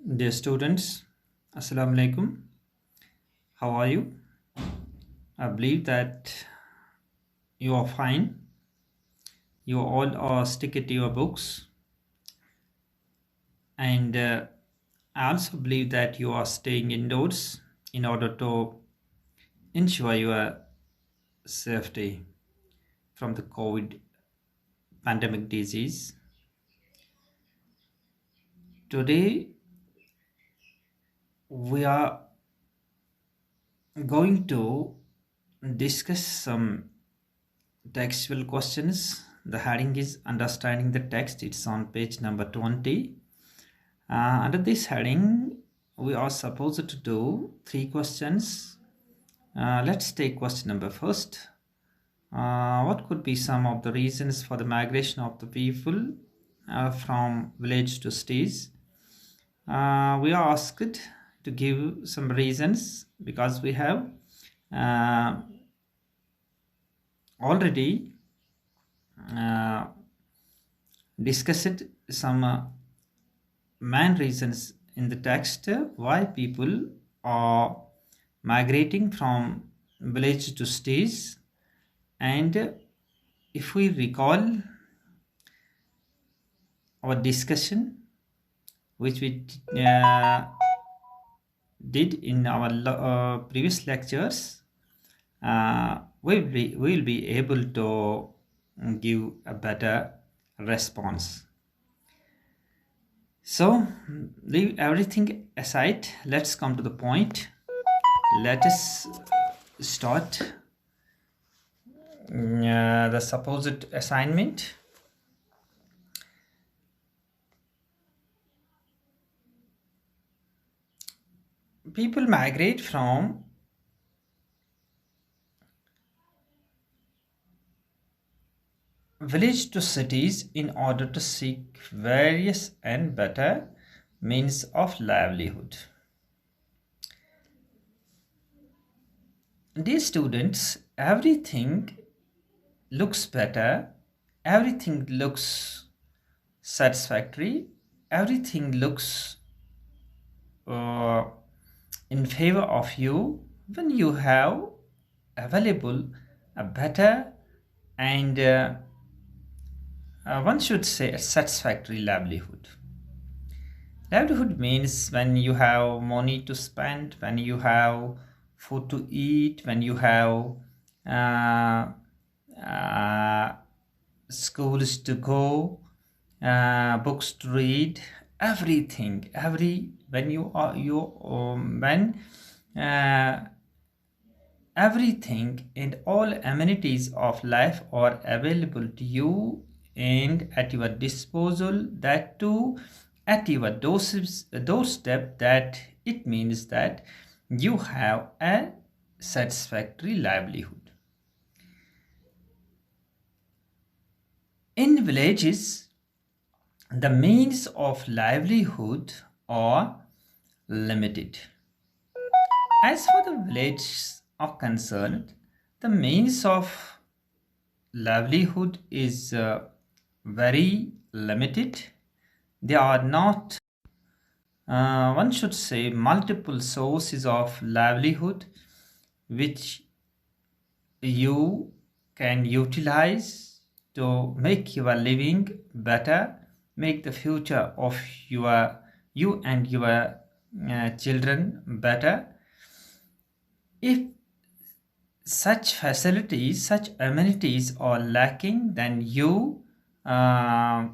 Dear students, Assalamu alaikum. How are you? I believe that you are fine. You all are stick to your books, and I also believe that you are staying indoors in order to ensure your safety from the COVID pandemic disease. Today, we are going to discuss some textual questions. The heading is Understanding the Text. It's on page number 20. Under this heading, we are supposed to do three questions. Let's take question number first. What could be some of the reasons for the migration of the people from village to cities? We are asked to give some reasons because we have uh, already uh, discussed some main reasons in the text why people are migrating from village to cities. And if we recall our discussion which we did in our previous lectures, we will be able to give a better response. So leave everything aside, let's come to the point. Let us start the supposed assignment. People migrate from village to cities in order to seek various and better means of livelihood. Dear students, everything looks better, everything looks satisfactory, everything looks uh, in favor of you when you have available a better and one should say a satisfactory livelihood. Livelihood means when you have money to spend, when you have food to eat, when you have uh, uh, schools to go, books to read, everything, every when you are you when everything and all amenities of life are available to you and at your disposal, that too at your doorstep, that it means that you have a satisfactory livelihood. In villages, the means of livelihood are limited. As for the villages are concerned, the means of livelihood is very limited. They are not, one should say, multiple sources of livelihood which you can utilize to make your living better, make the future of you and your children better. If such facilities, such amenities are lacking, then you uh,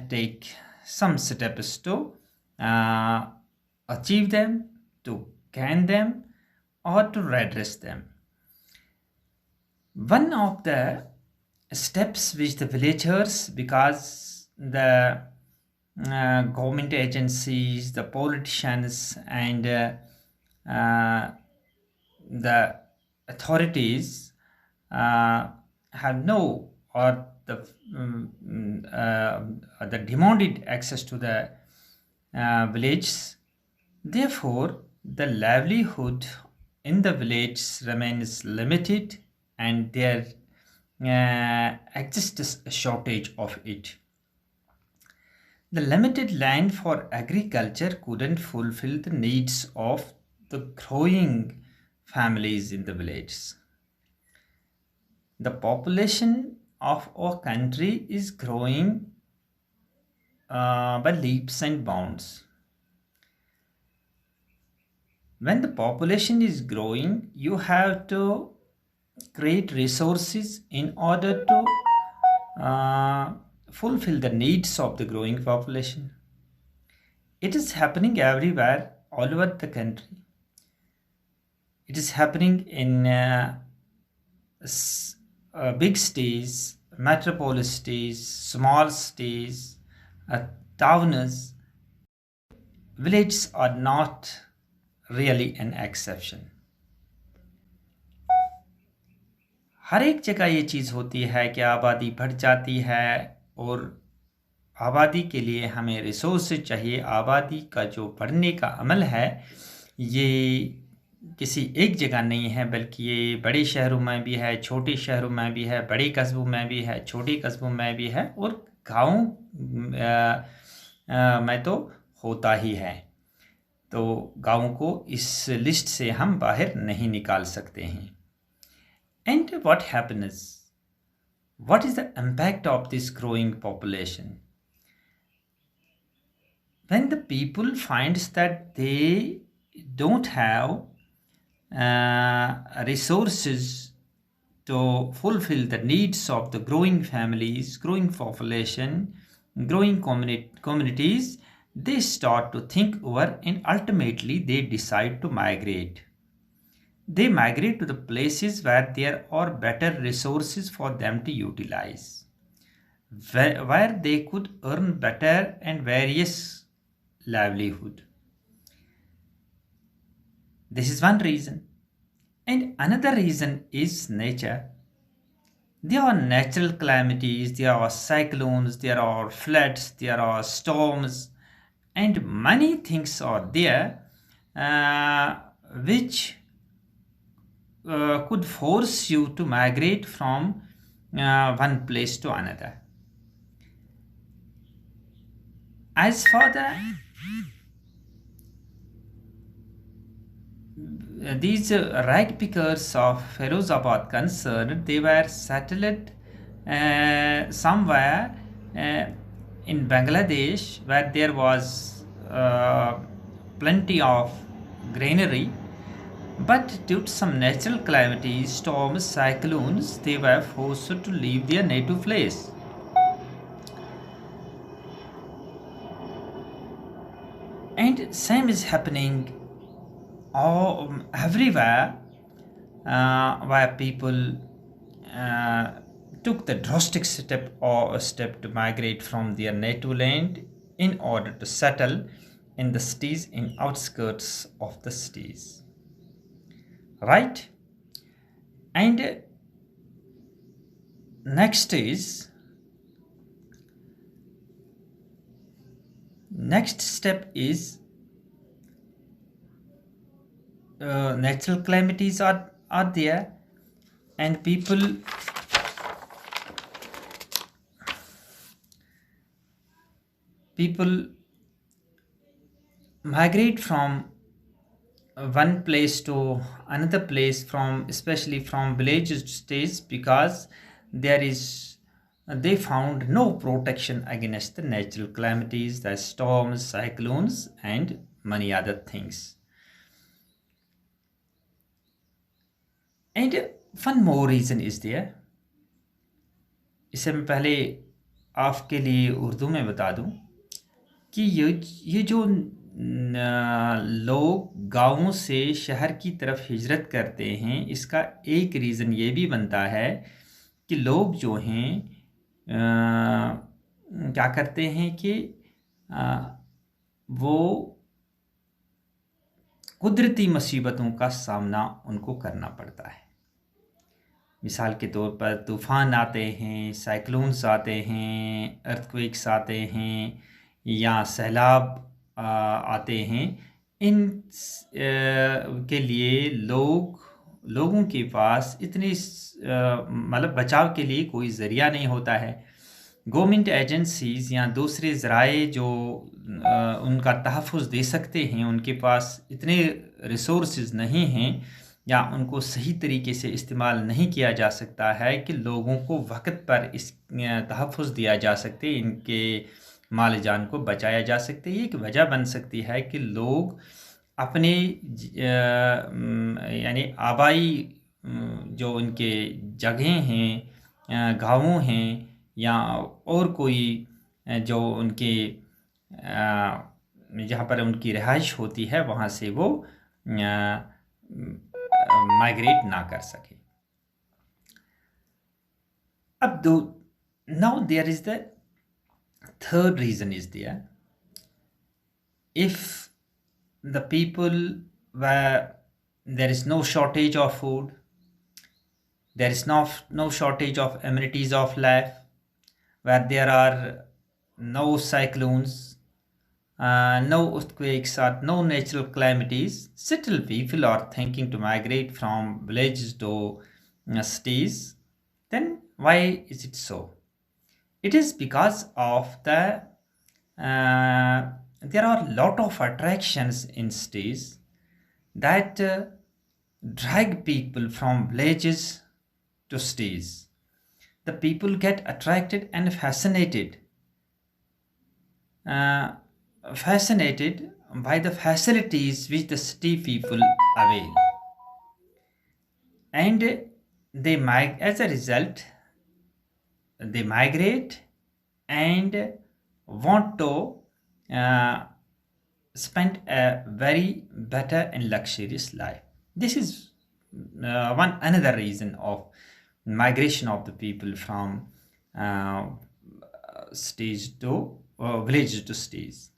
take some steps to uh, achieve them, to gain them, or to redress them. One of the steps which the villagers, because the government agencies, the politicians, and the authorities have no or the demanded access to the villages. Therefore, the livelihood in the village remains limited, and there exists a shortage of it. The limited land for agriculture couldn't fulfill the needs of the growing families in the villages. The population of our country is growing by leaps and bounds. When the population is growing, you have to create resources in order to fulfill the needs of the growing population. It is happening everywhere, all over the country. It is happening in big cities, metropolis cities, small cities, towns. Villages are not really an exception. हर एक जगह ये चीज़ होती है कि आबादी बढ़ जाती है और आबादी के लिए हमें रिसोर्सेज चाहिए। आबादी का जो बढ़ने का अमल है ये किसी एक जगह नहीं है, बल्कि ये बड़े शहरों में भी है, छोटे शहरों में भी है, बड़े कस्बों में भी है, छोटे कस्बों में भी है और गाँव में तो होता ही है। तो गाँव को इस लिस्ट से हम बाहर नहीं निकाल सकते हैं। And what happens? What is the impact of this growing population? When the people finds that they don't have resources to fulfill the needs of the growing families, growing population, growing communities, they start to think over and ultimately they decide to migrate. They migrate to the places where there are better resources for them to utilize, where they could earn better and various livelihood. This is one reason. And another reason is nature. There are natural calamities, there are cyclones, there are floods, there are storms, and many things are there which could force you to migrate from one place to another. As for these rag pickers of Ferozabad concerned, they were settled somewhere in Bangladesh where there was plenty of greenery. But due to some natural calamities, storms, cyclones, they were forced to leave their native place. And same is happening everywhere where people took the drastic step to migrate from their native land in order to settle in the cities, in outskirts of the cities. Right? And next step is natural calamities are there, and people migrate from one place to another place, especially from villages to states, because they found no protection against the natural calamities, the storms, cyclones, and many other things. And one more reason is there. इसे मैं पहले आपके लिए उर्दू में बता दूं कि ये जो लोग गाँवों से शहर की तरफ हिजरत करते हैं, इसका एक रीज़न ये भी बनता है कि लोग जो हैं क्या करते हैं कि वो कुदरती मुसीबतों का सामना उनको करना पड़ता है। मिसाल के तौर पर तूफ़ान आते हैं, साइक्लोन्स आते हैं, अर्थक्वेक्स आते हैं या सैलाब आते हैं। इन के लिए लोगों के पास इतनी मतलब बचाव के लिए कोई ज़रिया नहीं होता है। गवर्नमेंट एजेंसीज या दूसरे ज़राए जो उनका तहफ़्फ़ुज़ दे सकते हैं, उनके पास इतने रिसोर्सेज नहीं हैं या उनको सही तरीके से इस्तेमाल नहीं किया जा सकता है कि लोगों को वक्त पर इस तहफ़्फ़ुज़ दिया जा सके, इनके माल जान को बचाया जा सकते। ये एक वजह बन सकती है कि लोग अपने यानी आबाई जो उनके जगहें हैं, गाँवों हैं या और कोई जो उनके जहाँ पर उनकी रिहाइश होती है वहाँ से वो माइग्रेट ना कर सके। अब दो now there is the third reason is there, if the people where there is no shortage of food, there is no shortage of amenities of life, where there are no cyclones, no earthquakes or no natural calamities, still people are thinking to migrate from villages to cities. Then why is it so? It is because of there are a lot of attractions in cities that drag people from villages to cities. The people get attracted and uh, fascinated by the facilities which the city people avail, and as a result they migrate and want to uh, spend a very better and luxurious life. This is one another reason of migration of the people from uh, stage to village to cities.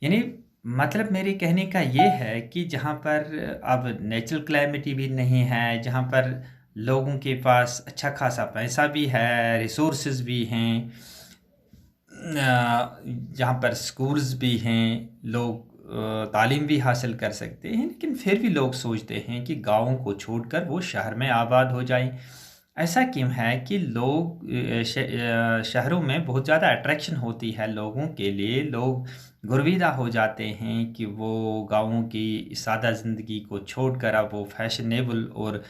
यानी मतलब मेरे कहने का ये है कि जहाँ पर अब नेचुरल क्लैमिटी भी नहीं है, जहाँ पर लोगों के पास अच्छा खासा पैसा भी है, रिसोर्सेज भी हैं, जहाँ पर स्कूल्स भी हैं, लोग तालीम भी हासिल कर सकते हैं, लेकिन फिर भी लोग सोचते हैं कि गाँवों को छोड़कर वो शहर में आबाद हो जाएं। ऐसा क्यों है कि लोग शहरों में बहुत ज़्यादा अट्रैक्शन होती है लोगों के लिए, लोग गुरविदा हो जाते हैं कि वो गाँवों की सादा ज़िंदगी को छोड़कर अब वो फैशनेबल और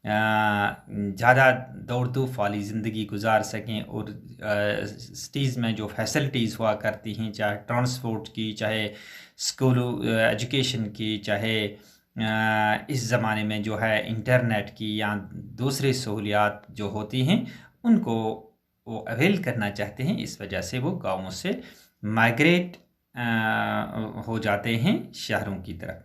ज़्यादा दौड़ धूप वाली ज़िंदगी गुजार सकें, और सिटीज़ में जो फैसिलिटीज़ हुआ करती हैं, चाहे ट्रांसपोर्ट की, चाहे स्कूल एजुकेशन की, चाहे इस ज़माने में जो है इंटरनेट की या दूसरी सहूलियात जो होती हैं, उनको वो अवेल करना चाहते हैं। इस वजह से वो गाँवों से माइग्रेट हो जाते हैं शहरों की तरफ।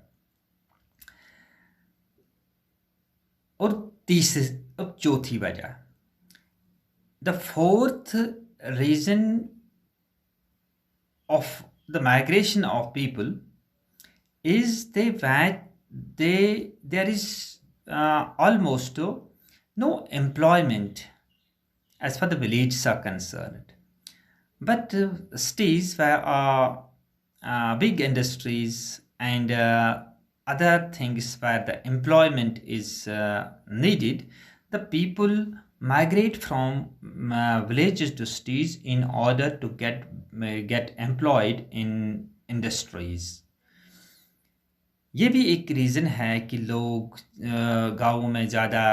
और तीसरी अब चौथी वजह, the fourth reason of the migration of people is there is almost no employment as far the villages are concerned, but cities where are big industries and other things where the employment is needed, the people migrate from villages to cities in order to get employed in industries. ये भी एक reason है कि लोग गाँवों में ज़्यादा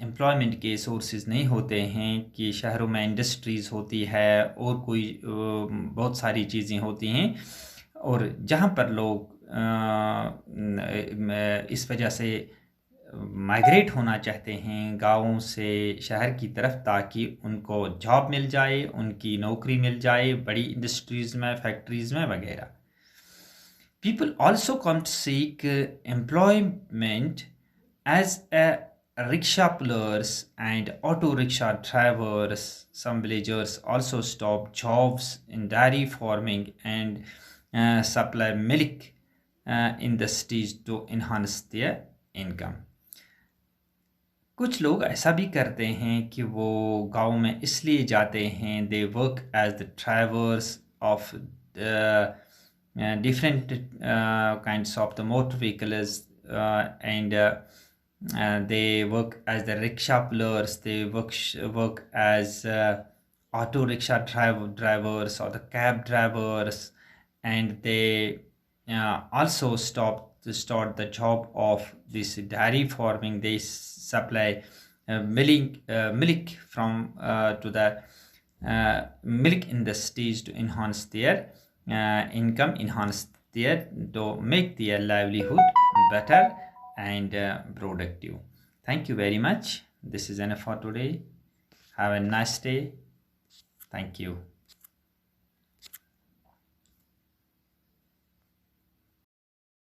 employment के सोर्सेज नहीं होते हैं, कि शहरों में इंडस्ट्रीज़ होती है और कोई बहुत सारी चीज़ें होती हैं, और जहाँ पर लोग इस वजह से माइग्रेट होना चाहते हैं गाँवों से शहर की तरफ, ताकि उनको जॉब मिल जाए, उनकी नौकरी मिल जाए बड़ी इंडस्ट्रीज़ में, फैक्ट्रीज़ में वगैरह। People also come to seek employment as a rickshaw pullers and auto rickshaw drivers. Some villagers also stop jobs in dairy farming and supply milk in the cities to enhance their income. कुछ लोग ऐसा भी करते हैं कि वो गाँव में इसलिए जाते हैं, they work as the drivers of different kinds of the motor vehicles, and they work as the rickshaw pullers, they work as auto rickshaw drivers or the cab drivers, and they also start the job of this dairy farming. They supply milk from to the milk industries to enhance their income, enhance their to make their livelihood better and productive. Thank you very much. This is enough for today. Have a nice day. Thank you.